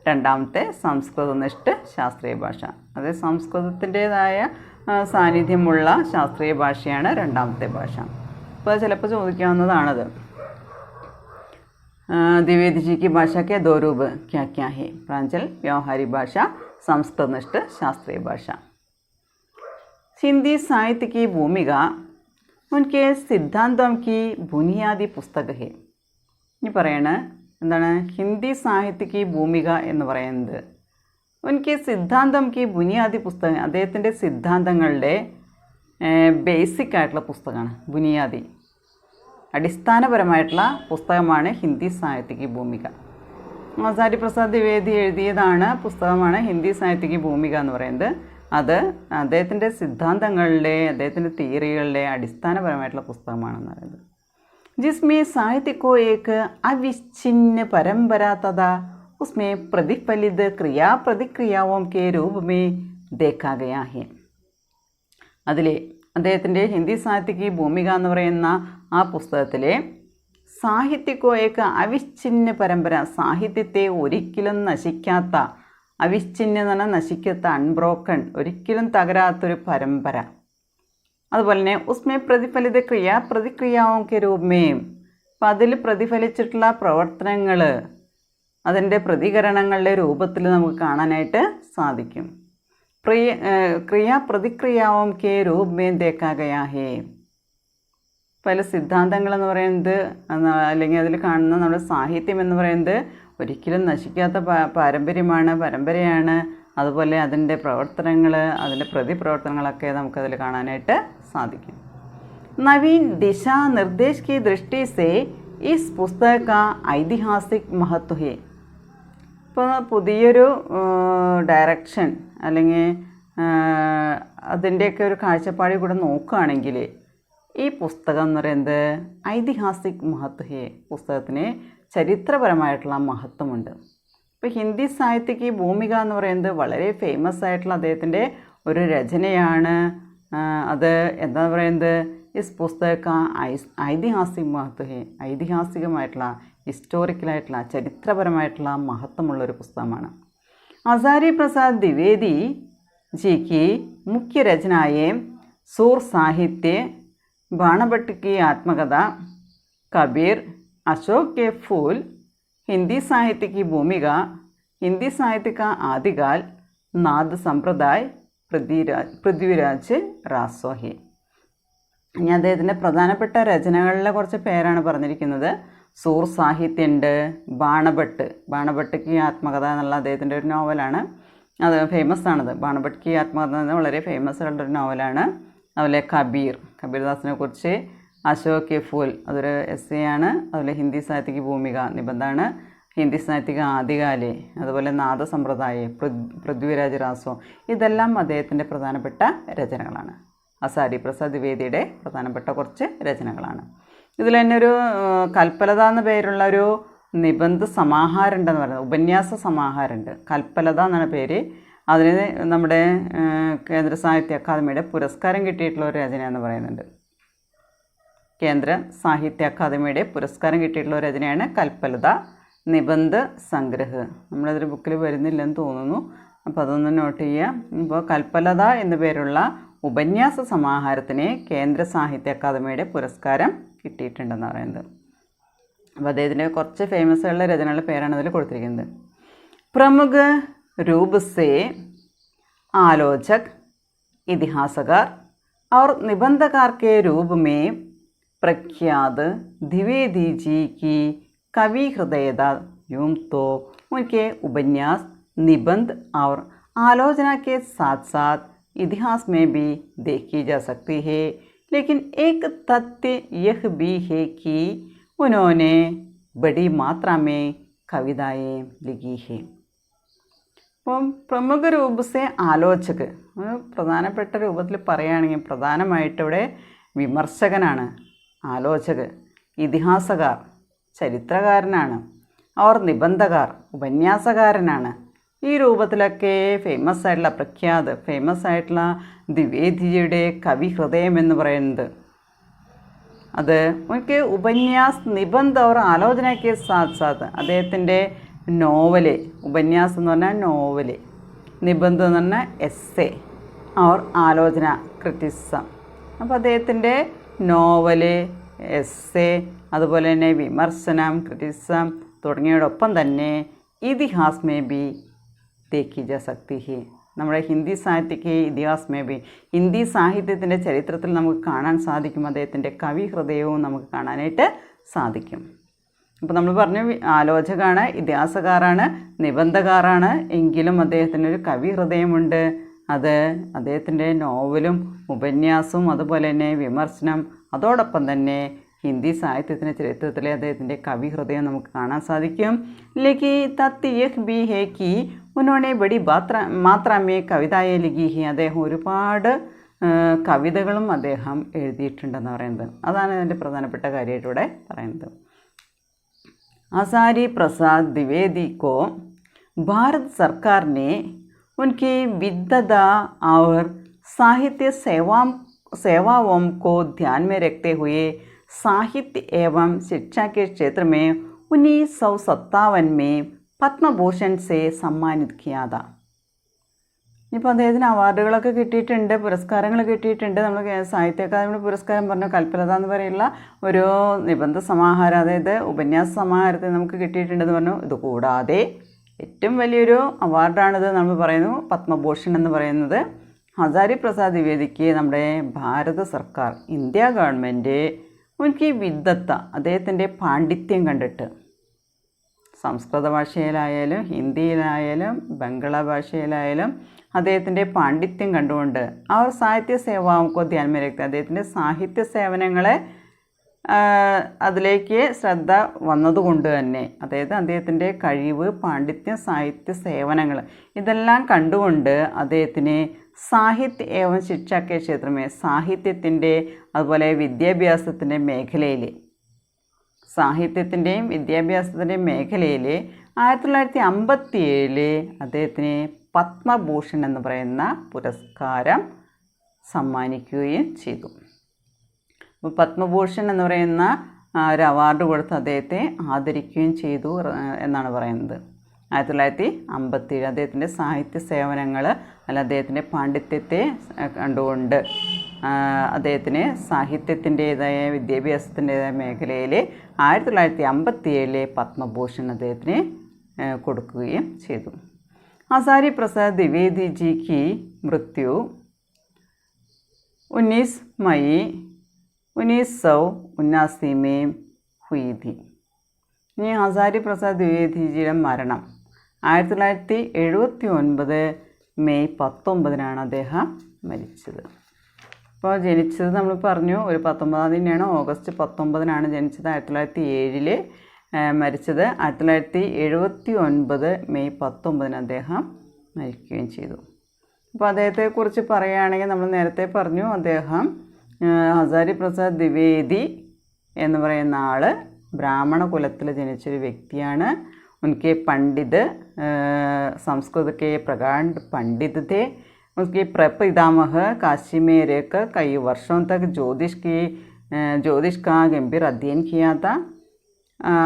രണ്ടാമത്തെ സംസ്കൃതനിഷ്ഠ ശാസ്ത്രീയ ഭാഷ. അത് സംസ്കൃതത്തിൻ്റേതായ സാന്നിധ്യമുള്ള ശാസ്ത്രീയ ഭാഷയാണ് രണ്ടാമത്തെ ഭാഷ. അപ്പോൾ അത് ചിലപ്പോൾ ചോദിക്കാവുന്നതാണത്. द्विवेदी भाषा के 2 रूप क्या क्या है? प्रांचल व्यावहारिक भाषा, संस्कृतनिष्ठ शास्त्रीय भाषा. हिंदी साहित्य की भूमिका उनके सिद्धांतों की बुनियादी पुस्तक है. ഇനി പറയണ എന്താണ്? ഹിന്ദി സാഹിത്യക്ക് ഭൂമിക എന്ന് പറയുന്നത് ഉനക്ക് സിദ്ധാന്തം കി ബുനിയാദി പുസ്തകം, അദ്ദേഹത്തിൻ്റെ സിദ്ധാന്തങ്ങളുടെ ബേസിക് ആയിട്ടുള്ള പുസ്തകമാണ്. ബുനിയാദി അടിസ്ഥാനപരമായിട്ടുള്ള പുസ്തകമാണ് ഹിന്ദി സാഹിത്യക്ക് ഭൂമിക. ഹസാരി പ്രസാദ് ദ്വിവേദി എഴുതിയതാണ് പുസ്തകമാണ് ഹിന്ദി സാഹിത്യക്ക് ഭൂമിക എന്ന് പറയുന്നത്. അത് അദ്ദേഹത്തിൻ്റെ സിദ്ധാന്തങ്ങളുടെ അദ്ദേഹത്തിൻ്റെ തിയറികളുടെ അടിസ്ഥാനപരമായിട്ടുള്ള പുസ്തകമാണെന്ന് പറയുന്നത്. जिसमें साहित्य को एक अविच्छिन्न परंपरा तथा उसमें प्रतिफलित क्रिया प्रतिक्रियाओं के रूप में देखा गया है. അതിൽ അദ്ദേഹത്തിൻ്റെ ഹിന്ദി സാഹിത്യക്ക് ഭൂമിക എന്ന് പറയുന്ന ആ പുസ്തകത്തിലെ സാഹിത്യക്കോ ഏക അവിച്ഛിന്ന പരമ്പര, സാഹിത്യത്തെ ഒരിക്കലും നശിക്കാത്ത, അവിച്ഛിന്ന എന്ന് പറഞ്ഞാൽ നശിക്കാത്ത, അൺബ്രോക്കൺ, ഒരിക്കലും തകരാത്തൊരു പരമ്പര. അതുപോലെ തന്നെ ഉസ്മേ പ്രതിഫലിത ക്രിയ പ്രതിക്രിയാവും കെ രൂപമേയും, അപ്പം അതിൽ പ്രതിഫലിച്ചിട്ടുള്ള പ്രവർത്തനങ്ങൾ അതിൻ്റെ പ്രതികരണങ്ങളുടെ രൂപത്തിൽ നമുക്ക് കാണാനായിട്ട് സാധിക്കും. ക്രിയ പ്രതിക്രിയാവും കെ രൂപമേയും ദേക്കാ ഗയാ ഹേ. പല സിദ്ധാന്തങ്ങളെന്ന് പറയുന്നത് അല്ലെങ്കിൽ അതിൽ കാണുന്ന നമ്മുടെ സാഹിത്യം എന്ന് പറയുന്നത് ഒരിക്കലും നശിക്കാത്ത പരമ്പരയാണ്. അതുപോലെ അതിൻ്റെ പ്രവർത്തനങ്ങൾ, അതിൻ്റെ പ്രതിപ്രവർത്തനങ്ങളൊക്കെ നമുക്കതിൽ കാണാനായിട്ട് സാധിക്കും. നവീൻ ദിശാ നിർദ്ദേശ് की दृष्टि से इस पुस्तक का ऐतिहासिक महत्व है. ഇപ്പോൾ പുതിയൊരു ഡയറക്ഷൻ അല്ലെങ്കിൽ അതിൻ്റെയൊക്കെ ഒരു കാഴ്ചപ്പാടിൽ കൂടെ നോക്കുകയാണെങ്കിൽ ഈ പുസ്തകം എന്ന് പറയുന്നത് ഐതിഹാസിക് മഹത്വ ഹേ, പുസ്തകത്തിന് ചരിത്രപരമായിട്ടുള്ള മഹത്വമുണ്ട്. ഇപ്പോൾ ഹിന്ദി സാഹിത്യക്ക് ഭൂമിക എന്ന് പറയുന്നത് വളരെ ഫേമസ് ആയിട്ടുള്ള അദ്ദേഹത്തിൻ്റെ ഒരു രചനയാണ്. അത് എന്താ പറയുന്നത്? ഇസ് പുസ്തക ഐതിഹാസിക് മഹത്വ ഹേ, ഐതിഹാസികമായിട്ടുള്ള ഹിസ്റ്റോറിക്കലായിട്ടുള്ള ചരിത്രപരമായിട്ടുള്ള മഹത്വമുള്ളൊരു പുസ്തകമാണ്. ഹസാരി പ്രസാദ് ദ്വിവേദി ജിക്ക് മുഖ്യ രചനായെ സൂർ സാഹിത്യ, बाणभट्ट की आत्मकथा, कबीर, अशोक के फूल, हिंदी साहित्य की भूमिका, हिंदी साहित्य का आदिकाल, नाद संप्रदाय, പൃഥ്വിരാജ് റാസോ ഹെ. ഇനി അദ്ദേഹത്തിൻ്റെ പ്രധാനപ്പെട്ട രചനകളിലെ കുറച്ച് പേരാണ് പറഞ്ഞിരിക്കുന്നത്. സൂർ സാഹിത്യമുണ്ട്, ബാണഭട്ട് കി ആത്മകഥ എന്നുള്ള അദ്ദേഹത്തിൻ്റെ ഒരു നോവലാണ്. അത് ഫേമസ് ആണത്. ബാണഭട്ട് കി ആത്മകഥ എന്ന് വളരെ ഫേമസ് ആയിട്ടുള്ളൊരു നോവലാണ്. അതുപോലെ കബീർദാസിനെ കുറിച്ച് അശോക് കെ ഫൂൽ, അതൊരു എസ്സേ ആണ്. അതുപോലെ ഹിന്ദി സാഹിത്യക്ക് ഭൂമിക നിബന്ധമാണ്. ഹിന്ദി സാഹിത്യക്ക് ആദികാലെ, അതുപോലെ നാദസമ്പ്രദായ, പൃഥ്വിരാജ് രാസോ, ഇതെല്ലാം അദ്ദേഹത്തിൻ്റെ പ്രധാനപ്പെട്ട രചനകളാണ്. ആസാരി പ്രസാദ് ദ്വിവേദിയുടെ പ്രധാനപ്പെട്ട കുറച്ച് രചനകളാണ്. ഇതിൽ തന്നെ ഒരു കൽപ്പലത എന്ന പേരുള്ള ഒരു നിബന്ധ സമാഹാരം ഉണ്ടെന്ന് പറയുന്നത്, ഉപന്യാസ സമാഹാരമുണ്ട്. കൽപ്പലത എന്നാണ് പേര്. അതിന് നമ്മുടെ കേന്ദ്ര സാഹിത്യ അക്കാദമിയുടെ പുരസ്കാരം കിട്ടിയിട്ടുള്ള ഒരു രചന എന്ന് പറയുന്നുണ്ട്. കേന്ദ്ര സാഹിത്യ അക്കാദമിയുടെ പുരസ്കാരം കിട്ടിയിട്ടുള്ള ഒരു രചനയാണ് കൽപ്പലത നിബന്ധ സംഗ്രഹ്. നമ്മളതൊരു ബുക്കിൽ വരുന്നില്ലെന്ന് തോന്നുന്നു, അപ്പോൾ അതൊന്ന് നോട്ട് ചെയ്യുക. ഇപ്പോൾ കൽപ്പലത എന്നു പേരുള്ള ഉപന്യാസ സമാഹാരത്തിന് കേന്ദ്ര സാഹിത്യ അക്കാദമിയുടെ പുരസ്കാരം കിട്ടിയിട്ടുണ്ടെന്ന് പറയുന്നത്. അപ്പോൾ അദ്ദേഹത്തിൻ്റെ കുറച്ച് ഫേമസ് ആയിട്ടുള്ള രചനകളുടെ പേരാണ് അതിൽ കൊടുത്തിരിക്കുന്നത്. പ്രമുഖ रूप से आलोचक, इतिहासकार और निबंधकार के रूप में प्रख्यात द्विवेदी जी की कवि हृदयता यूं तो उनके उपन्यास, निबंध और आलोचना के साथ साथ इतिहास में भी देखी जा सकती है. लेकिन एक तथ्य यह भी है कि उन्होंने बड़ी मात्रा में कविताएं लिखी हैं. അപ്പം പ്രമുഖ രൂപസെ ആലോചക്, പ്രധാനപ്പെട്ട രൂപത്തിൽ പറയുകയാണെങ്കിൽ പ്രധാനമായിട്ടിവിടെ വിമർശകനാണ്, ആലോചക്, ഇതിഹാസകാർ, ചരിത്രകാരനാണ്, അവർ നിബന്ധകാർ, ഉപന്യാസകാരനാണ്. ഈ രൂപത്തിലൊക്കെ ഫേമസ് ആയിട്ടുള്ള ദ്വിവേദിജിയുടെ കവി ഹൃദയം എന്ന് പറയുന്നത്, അത് എനിക്ക് ഉപന്യാസ്, നിബന്ധ അവർ ആലോചനയ്ക്ക് സാത്ത് അദ്ദേഹത്തിൻ്റെ നോവല്, ഉപന്യാസം എന്ന് പറഞ്ഞാൽ നോവല്, നിബന്ധം എന്ന് പറഞ്ഞാൽ എസ്സേ, അവർ ആലോചന ക്രിറ്റിസം. അപ്പോൾ അദ്ദേഹത്തിൻ്റെ നോവല്, എസ്സേ, അതുപോലെ തന്നെ വിമർശനം, ക്രിറ്റിസം തുടങ്ങിയതോടൊപ്പം തന്നെ ഇതിഹാസ് മേ ബി ദേഖി ജാ സക്തി ഹി, നമ്മുടെ ഹിന്ദി സാഹിത്യക്ക് ഇതിഹാസ് മേ ബി, ഹിന്ദി സാഹിത്യത്തിൻ്റെ ചരിത്രത്തിൽ നമുക്ക് കാണാൻ സാധിക്കും. അദ്ദേഹത്തിൻ്റെ കവി ഹൃദയവും നമുക്ക് കാണാനായിട്ട് സാധിക്കും. അപ്പോൾ നമ്മൾ പറഞ്ഞു ആലോചകനാണ്, ഇതിഹാസകാരാണ്, നിബന്ധകാരാണ്, എങ്കിലും അദ്ദേഹത്തിനൊരു കവി ഹൃദയമുണ്ട്. അത് അദ്ദേഹത്തിൻ്റെ നോവലും ഉപന്യാസവും അതുപോലെ തന്നെ വിമർശനം, അതോടൊപ്പം തന്നെ ഹിന്ദി സാഹിത്യത്തിൻ്റെ ചരിത്രത്തിലെ അദ്ദേഹത്തിൻ്റെ കവി ഹൃദയം നമുക്ക് കാണാൻ സാധിക്കും. ലേക്കി തത്ത് യഹ് ബി ഹേ കി ഉന്നോനെ ബഡി മാത്രമേ കവിതായെ ലിഖി ഹി, അദ്ദേഹം ഒരുപാട് കവിതകളും അദ്ദേഹം എഴുതിയിട്ടുണ്ടെന്ന് പറയുന്നത്. അതാണ് അതിൻ്റെ പ്രധാനപ്പെട്ട കാര്യമായിട്ട് ഇവിടെ പറയുന്നത്. आसारी प्रसाद द्विवेदी को भारत सरकार ने उनकी विद्वता और साहित्य सेवाओं को ध्यान में रखते हुए साहित्य एवं शिक्षा के क्षेत्र में 1957 में पद्म भूषण से सम्मानित किया था. ഇപ്പോൾ അദ്ദേഹത്തിന് അവാർഡുകളൊക്കെ കിട്ടിയിട്ടുണ്ട്, പുരസ്കാരങ്ങൾ കിട്ടിയിട്ടുണ്ട്. നമ്മൾ സാഹിത്യ അക്കാദമിയുടെ പുരസ്കാരം പറഞ്ഞ കൽപ്പലത എന്ന് പറയുന്ന ഒരു നിബന്ധ സമാഹാരം, അതായത് ഉപന്യാസ സമാഹാരത്തിൽ നമുക്ക് കിട്ടിയിട്ടുണ്ടെന്ന് പറഞ്ഞു. ഇതുകൂടാതെ ഏറ്റവും വലിയൊരു അവാർഡാണിത് നമ്മൾ പറയുന്നു, പത്മഭൂഷൺ എന്ന് പറയുന്നത്. ഹസാരി പ്രസാദ് ദ്വിവേദിക്ക് നമ്മുടെ ഭാരത സർക്കാർ, ഇന്ത്യ ഗവൺമെൻറ്, എനിക്ക് വിദ്വത്ത, അദ്ദേഹത്തിൻ്റെ പാണ്ഡിത്യം കണ്ടിട്ട്, സംസ്കൃത ഭാഷയിലായാലും ഹിന്ദിയിലായാലും ബംഗാള ഭാഷയിലായാലും അദ്ദേഹത്തിൻ്റെ പാണ്ഡിത്യം കണ്ടുകൊണ്ട് അവർ സാഹിത്യ സേവാക്കോ ധ്യാനമേരക്തി, അദ്ദേഹത്തിൻ്റെ സാഹിത്യ സേവനങ്ങളെ അതിലേക്ക് ശ്രദ്ധ വന്നതുകൊണ്ട് തന്നെ, അതായത് അദ്ദേഹത്തിൻ്റെ കഴിവ്, പാണ്ഡിത്യം, സാഹിത്യ സേവനങ്ങൾ ഇതെല്ലാം കണ്ടുകൊണ്ട് അദ്ദേഹത്തിന് സാഹിത്യ ഏവം ശിക്ഷാക്കെ ക്ഷേത്രമേ, സാഹിത്യത്തിൻ്റെ അതുപോലെ വിദ്യാഭ്യാസത്തിൻ്റെ മേഖലയിൽ, സാഹിത്യത്തിൻ്റെയും വിദ്യാഭ്യാസത്തിൻ്റെയും മേഖലയിൽ 1957 അദ്ദേഹത്തിന് പത്മഭൂഷൺ എന്ന് പറയുന്ന പുരസ്കാരം സമ്മാനിക്കുകയും ചെയ്തു. അപ്പോൾ പത്മഭൂഷൺ എന്ന് പറയുന്ന ഒരു അവാർഡ് കൊടുത്ത് അദ്ദേഹത്തെ ആദരിക്കുകയും ചെയ്തു എന്നാണ് പറയുന്നത്. 1957 അദ്ദേഹത്തിൻ്റെ സാഹിത്യ സേവനങ്ങൾ അല്ല അദ്ദേഹത്തിൻ്റെ പാണ്ഡിത്യത്തെ കണ്ടുകൊണ്ട് അദ്ദേഹത്തിന് സാഹിത്യത്തിൻ്റേതായ വിദ്യാഭ്യാസത്തിൻ്റേതായ മേഖലയിൽ 1957 പത്മഭൂഷൺ അദ്ദേഹത്തിന് കൊടുക്കുകയും ചെയ്തു. आसारी प्रसाद द्विवेदी जी की मृत्यु 19 मई 1979 में हुई थी. ഇനി ഹസാരി പ്രസാദ് ദ്വിവേദിജിയുടെ മരണം 1979 മെയ് 19 അദ്ദേഹം മരിച്ചത്. അപ്പോൾ ജനിച്ചത് നമ്മൾ പറഞ്ഞു ഒരു 19-ാം തീയതിയാണ്, ഓഗസ്റ്റ് 19 ജനിച്ചത്. 1907 മരിച്ചത് 1979 മെയ് 19 അദ്ദേഹം മരിക്കുകയും ചെയ്തു. അപ്പോൾ അദ്ദേഹത്തെക്കുറിച്ച് പറയുകയാണെങ്കിൽ നമ്മൾ നേരത്തെ പറഞ്ഞു അദ്ദേഹം ഹസാരി പ്രസാദ് ദ്വിവേദി എന്ന് പറയുന്ന ആൾ ബ്രാഹ്മണ കുലത്തിൽ ജനിച്ചൊരു വ്യക്തിയാണ്. उनके पंडित संस्कृत के प्रगाढ़ पंडित थे. उसके प्रपितामह काशी में रहकर कई वर्षों तक ज्योतिष का गंभीर अध्ययन किया था.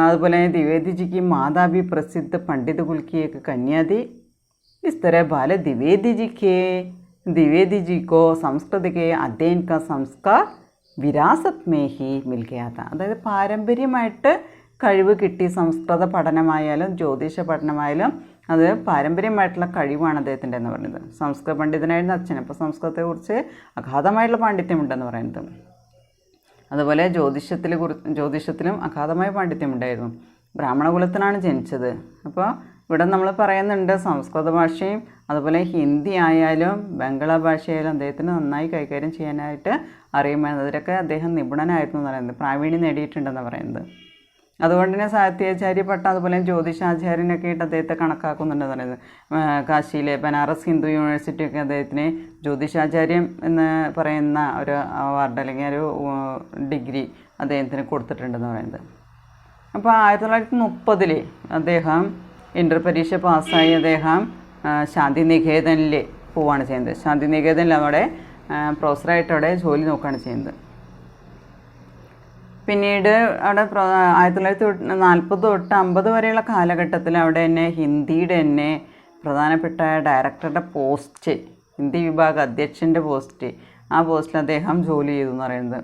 അതുപോലെ द्विवेदी जी की माता भी प्रसिद्ध पंडित कुल की एक कन्या थी. इस तरह बाल द्विवेदी जी को संस्कृत के अध्ययन का संस्कार विरासत में ही मिल गया था. അതായത് പാരമ്പര്യമായിട്ട് കഴിവ് കിട്ടി. സംസ്കൃത പഠനമായാലും ജ്യോതിഷ പഠനമായാലും അത് പാരമ്പര്യമായിട്ടുള്ള കഴിവാണ് അദ്ദേഹത്തിൻ്റെ എന്ന് പറയുന്നത്. സംസ്കൃത പണ്ഡിതനായിരുന്നു അച്ഛൻ. അപ്പോൾ സംസ്കൃതത്തെക്കുറിച്ച് അഗാധമായിട്ടുള്ള പാണ്ഡിത്യമുണ്ടെന്ന് പറയുന്നത്. അതുപോലെ ജ്യോതിഷത്തിലും അഗാധമായ പാണ്ഡിത്യമുണ്ടായിരുന്നു. ബ്രാഹ്മണ കുലത്തിനാണ് ജനിച്ചത്. അപ്പോൾ ഇവിടെ നമ്മൾ പറയുന്നുണ്ട് സംസ്കൃത ഭാഷയും അതുപോലെ ഹിന്ദി ആയാലും ബംഗാള ഭാഷയായാലും അദ്ദേഹത്തിന് നന്നായി കൈകാര്യം ചെയ്യാനായിട്ട് അറിയുമായിരുന്നു. അതിലൊക്കെ അദ്ദേഹം നിപുണനായിരുന്നു എന്ന് പറയുന്നത്, പ്രാവീണ്യം നേടിയിട്ടുണ്ടെന്ന് പറയുന്നത്. അതുകൊണ്ട് തന്നെ സാഹിത്യാചാര്യ പട്ടം അതുപോലെ ജ്യോതിഷാചാര്യനൊക്കെ ആയിട്ട് അദ്ദേഹത്തെ കണക്കാക്കുന്നുണ്ടെന്ന് പറയുന്നത്. കാശിയിലെ ബനാറസ് ഹിന്ദു യൂണിവേഴ്സിറ്റിയൊക്കെ അദ്ദേഹത്തിന് ജ്യോതിഷാചാര്യം എന്ന് പറയുന്ന ഒരു അവാർഡ് അല്ലെങ്കിൽ ഒരു ഡിഗ്രി അദ്ദേഹത്തിന് കൊടുത്തിട്ടുണ്ടെന്ന് പറയുന്നത്. അപ്പോൾ 1930 അദ്ദേഹം ഇൻ്റർ പരീക്ഷ പാസ്സായി അദ്ദേഹം ശാന്തിനികേതനിൽ പോവുകയാണ് ചെയ്യുന്നത്. ശാന്തിനികേതനിൽ അവിടെ പ്രൊഫസറായിട്ട് അവിടെ ജോലി നോക്കുകയാണ് ചെയ്യുന്നത്. പിന്നീട് അവിടെ 1940 തൊട്ട് 50 വരെയുള്ള കാലഘട്ടത്തിൽ അവിടെ തന്നെ ഹിന്ദിയുടെ തന്നെ പ്രധാനപ്പെട്ട ഡയറക്ടറുടെ പോസ്റ്റ്, ഹിന്ദി വിഭാഗ അധ്യക്ഷൻ്റെ പോസ്റ്റ്, ആ പോസ്റ്റിൽ അദ്ദേഹം ജോലി ചെയ്തു എന്ന് പറയുന്നത്.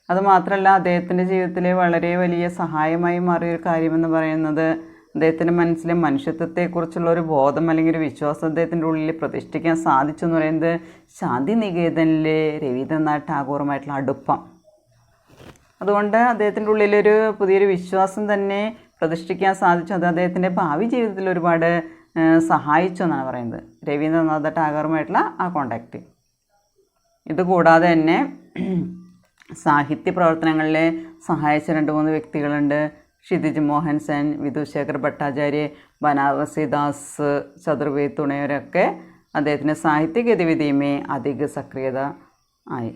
അതുമാത്രമല്ല അദ്ദേഹത്തിൻ്റെ ജീവിതത്തിലെ വളരെ വലിയ സഹായമായി മാറിയൊരു കാര്യമെന്ന് പറയുന്നത് അദ്ദേഹത്തിൻ്റെ മനസ്സിലെ മനുഷ്യത്വത്തെക്കുറിച്ചുള്ള ഒരു ബോധം അല്ലെങ്കിൽ ഒരു വിശ്വാസം അദ്ദേഹത്തിൻ്റെ ഉള്ളിൽ പ്രതിഷ്ഠിക്കാൻ സാധിച്ചു എന്ന് പറയുന്നത് ശാന്തിനികേതനിലെ രവീന്ദ്രനാഥ് ടാഗോറുമായിട്ടുള്ള അടുപ്പം. അതുകൊണ്ട് അദ്ദേഹത്തിൻ്റെ ഉള്ളിലൊരു പുതിയൊരു വിശ്വാസം തന്നെ പ്രതിഷ്ഠിക്കാൻ സാധിച്ചു. അത് അദ്ദേഹത്തിൻ്റെ ഭാവി ജീവിതത്തിൽ ഒരുപാട് സഹായിച്ചു എന്നാണ് പറയുന്നത്, രവീന്ദ്രനാഥ ടാഗോറുമായിട്ടുള്ള ആ കോണ്ടാക്റ്റ്. ഇതുകൂടാതെ തന്നെ സാഹിത്യ പ്രവർത്തനങ്ങളിൽ സഹായിച്ച 2-3 വ്യക്തികളുണ്ട്. ക്ഷിതിജ് മോഹൻ സെൻ, വിധുശേഖർ ഭട്ടാചാര്യ, ബനാറസിദാസ് ചതുർവേദി തുടങ്ങിയവരൊക്കെ അദ്ദേഹത്തിൻ്റെ സാഹിത്യ ഗതിവിധിയുമേ അധിക സക്രിയത ആയി.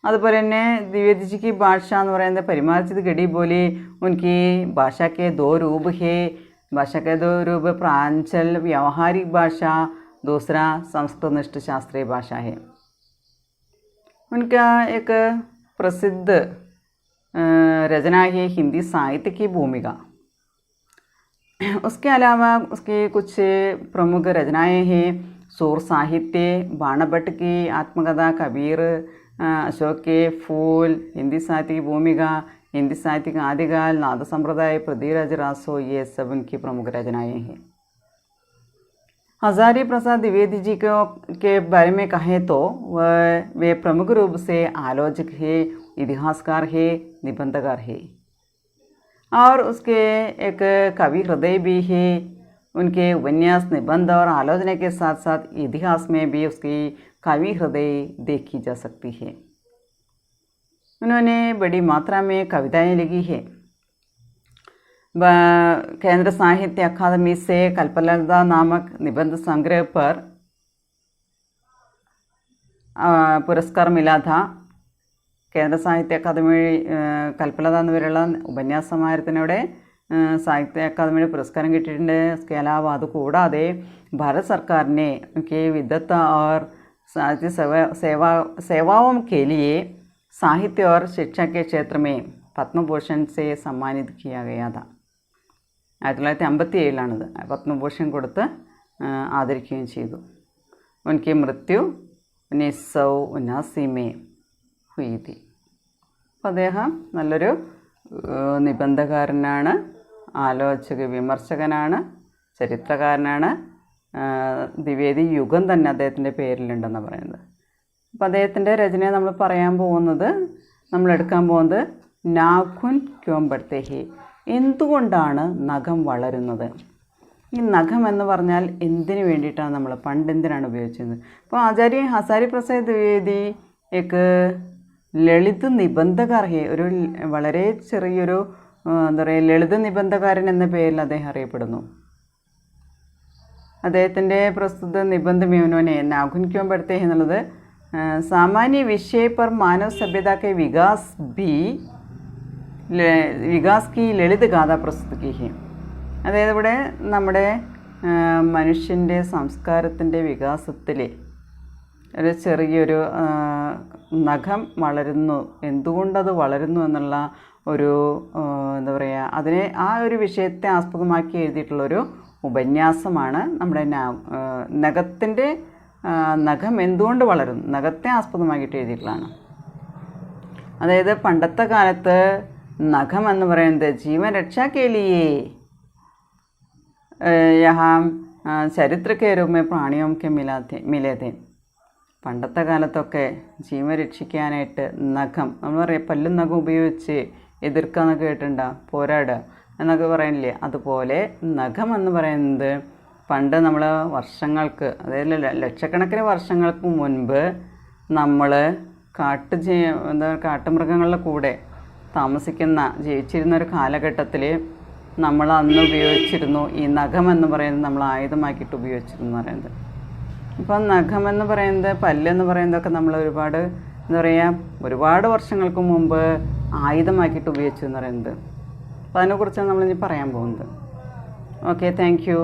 അതുപോലെ തന്നെ द्विवेदी जी की ഭാഷ എന്ന് പറയുന്നത് പരിമാർജിത് ഗഡി പോലെ ഉनकी ഭാഷा के 2 रूप है. भाषा के 2 रूप प्रांचल व्यावहारिक भाषा, दूसरा संस्कृतनिष्ठ शास्त्रीय भाषा है. उनका एक प्रसिद्ध रचना है हिंदी साहित्य की भूमिका. उसके अलावा उसकी कुछ प्रमुख रचनाएं हैं सूर साहित्य, बाणभट्ट की आत्मकथा, कबीर, अशोक के फूल, हिंदी साहित्य की भूमिका, हिंदी साहित्य का आदिकाल, नाद संप्रदाय, पृथ्वीराज रासो, ये सब उनकी प्रमुख रचनाएं हैं. हजारी प्रसाद द्विवेदी जी के बारे में कहें तो वे प्रमुख रूप से आलोचक है, इतिहासकार है, निबंधकार है और उसके एक कवि हृदय भी है. उनके उपन्यास, निबंध और आलोचना के साथ साथ इतिहास में भी उसकी कवि हृदय देखी जा सकती है. उन्होंने बड़ी मात्रा में कविताएं लिखी है. केंद्र साहित्य अकादमी से कल्पलता नामक निबंध संग्रह पर पुरस्कार मिला था. കേന്ദ്ര സാഹിത്യ അക്കാദമി കൽപ്പലത എന്നിവരുള്ള ഉപന്യാസ സമാഹാരത്തിനൂടെ സാഹിത്യ അക്കാദമിയുടെ പുരസ്കാരം കിട്ടിയിട്ടുണ്ട്. इसके अलावा അതുകൂടാതെ भारत सरकार ने उनके विद्वता और साहित्य सेवाओं के लिए साहित्य और शिक्षा के क्षेत्र में पद्म भूषण से सम्मानित किया गया था. 1957 പത്മഭൂഷൺ കൊടുത്ത് ആദരിക്കുകയും ചെയ്തു. उनकी मृत्यु 1979 में हुई थी. അപ്പോൾ അദ്ദേഹം നല്ലൊരു നിബന്ധകാരനാണ്, ആലോചക വിമർശകനാണ്, ചരിത്രകാരനാണ്. ദ്വിവേദി യുഗം തന്നെ അദ്ദേഹത്തിൻ്റെ പേരിലുണ്ടെന്ന് പറയുന്നത്. അപ്പോൾ അദ്ദേഹത്തിൻ്റെ രചനയെ നമ്മൾ എടുക്കാൻ പോകുന്നത് നാഖുൻ ക്യോം ബഡ്തേ ഹി, എന്തുകൊണ്ടാണ് നഖം വളരുന്നത്? ഈ നഖം എന്ന് പറഞ്ഞാൽ എന്തിനു വേണ്ടിയിട്ടാണ് നമ്മൾ പണ്ട് എന്തിനാണ് ഉപയോഗിച്ചത്? അപ്പോൾ ആചാര്യ ഹസാരി പ്രസാദ് ദ്വിവേദി एक ലളിത് നിബന്ധകാർ ഒരു വളരെ ചെറിയൊരു എന്താ പറയുക ലളിത് നിബന്ധകാരൻ എന്ന പേരിൽ അദ്ദേഹം അറിയപ്പെടുന്നു. അദ്ദേഹത്തിൻ്റെ പ്രസ്തുത നിബന്ധ म्यूनोने नाखून क्यों बढ़ते हैं എന്നുള്ളത് सामान्य विषय पर मानव सभ्यता के विकास की ललित गाथा प्रस्तुत की है. അതായത് ഇവിടെ നമ്മുടെ മനുഷ്യൻ്റെ സംസ്കാരത്തിൻ്റെ വികാസത്തിൽ ഒരു ചെറിയൊരു നഖം വളരുന്നു, എന്തുകൊണ്ടത് വളരുന്നു എന്നുള്ള ഒരു എന്താ പറയുക അതിനെ ആ ഒരു വിഷയത്തെ ആസ്പദമാക്കി എഴുതിയിട്ടുള്ളൊരു ഉപന്യാസമാണ് നമ്മുടെ നഖത്തിൻ്റെ നഖം എന്തുകൊണ്ട് വളരുന്നു, നഖത്തെ ആസ്പദമാക്കിയിട്ട് എഴുതിയിട്ടുള്ളതാണ്. അതായത് പണ്ടത്തെ കാലത്ത് നഖം എന്ന് പറയുന്നത് ജീവൻ രക്ഷാ के लिए यहाँ ചരിത്ര के रूप में प्राणियों के मिले थे. പണ്ടത്തെ കാലത്തൊക്കെ ജീവൻ രക്ഷിക്കാനായിട്ട് നഖം നമ്മൾ പറയാം പല്ലും നഖം ഉപയോഗിച്ച് എതിർക്കുക എന്നൊക്കെ കേട്ടിട്ടുണ്ടോ, പോരാടുക എന്നൊക്കെ പറയണില്ലേ, അതുപോലെ നഖം എന്ന് പറയുന്നത് പണ്ട് നമ്മൾ വർഷങ്ങൾക്ക് അതായത് ലക്ഷക്കണക്കിന് വർഷങ്ങൾക്ക് മുൻപ് നമ്മൾ കാട്ടുമൃഗങ്ങളുടെ കൂടെ ജീവിച്ചിരുന്ന ഒരു കാലഘട്ടത്തിൽ നമ്മൾ അന്ന് ഉപയോഗിച്ചിരുന്നു ഈ നഖം എന്ന് പറയുന്നത് നമ്മൾ ആയുധമാക്കിയിട്ട് ഉപയോഗിച്ചിരുന്നു പറയുന്നത്. ഇപ്പം നഖം എന്ന് പറയുന്നത് പല്ലെന്ന് പറയുന്നതൊക്കെ നമ്മൾ ഒരുപാട് എന്താ പറയുക ഒരുപാട് വർഷങ്ങൾക്ക് മുമ്പ് ആയുധമാക്കിയിട്ട് ഉപയോഗിച്ചു എന്ന് പറയുന്നത്. അപ്പോൾ അതിനെക്കുറിച്ചാണ് നമ്മളിനി പറയാൻ പോകുന്നത്. Okay, thank you.